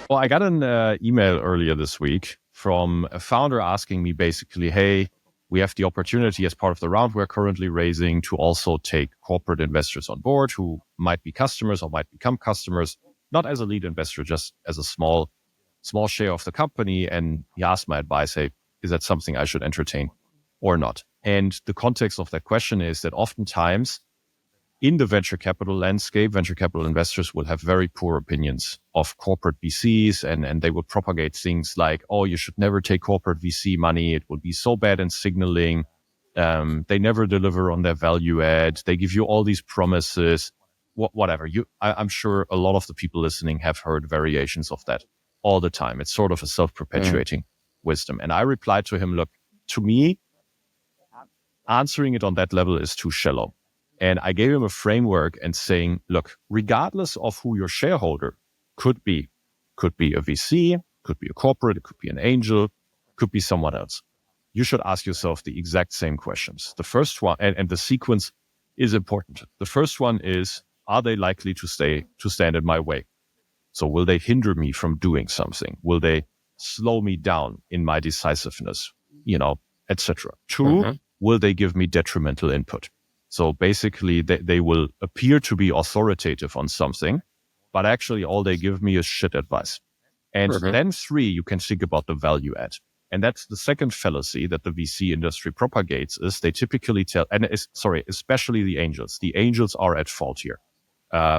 Well, I got an email earlier this week from a founder asking me basically, hey, we have the opportunity as part of the round we're currently raising to also take corporate investors on board who might be customers or might become customers, not as a lead investor, just as a small share of the company. And he asked my advice, hey, is that something I should entertain or not? And the context of that question is that oftentimes in the venture capital landscape, venture capital investors will have very poor opinions of corporate VCs, and they will propagate things like, oh, you should never take corporate VC money. It will be so bad in signaling. They never deliver on their value add. They give you all these promises, whatever. I'm sure a lot of the people listening have heard variations of that all the time. It's sort of a self-perpetuating wisdom. And I replied to him, look, to me, answering it on that level is too shallow. And I gave him a framework and saying, look, regardless of who your shareholder could be a VC, could be a corporate, it could be an angel, could be someone else. You should ask yourself the exact same questions. The first one, and the sequence is important. The first one is, are they likely to stand in my way? So will they hinder me from doing something? Will they slow me down in my decisiveness, etc. Two, will they give me detrimental input? So basically, they will appear to be authoritative on something, but actually all they give me is shit advice. And then three, you can think about the value add. And that's the second fallacy that the VC industry propagates is they typically tell, especially the angels. The angels are at fault here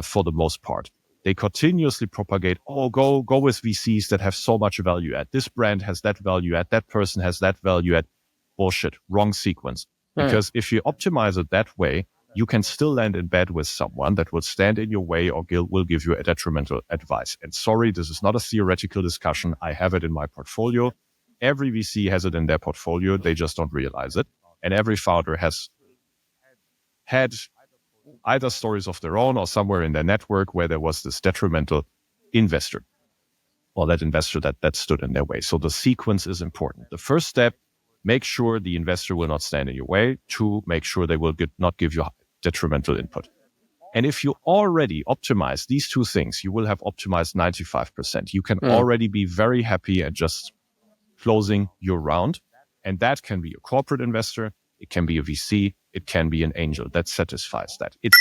for the most part. They continuously propagate, go with VCs that have so much value add. This brand has that value add. That person has that value add. Bullshit, wrong sequence. Because if you optimize it that way, you can still land in bed with someone that will stand in your way or will give you a detrimental advice. And sorry, this is not a theoretical discussion. I have it in my portfolio. Every VC has it in their portfolio. They just don't realize it. And every founder has had either stories of their own or somewhere in their network where there was this detrimental investor or that investor that stood in their way. So the sequence is important. The first step, make sure the investor will not stand in your way. Two, make sure they will not give you detrimental input. And if you already optimize these two things, you will have optimized 95%. You can already be very happy at just closing your round. And that can be a corporate investor. It can be a VC. It can be an angel that satisfies that. It's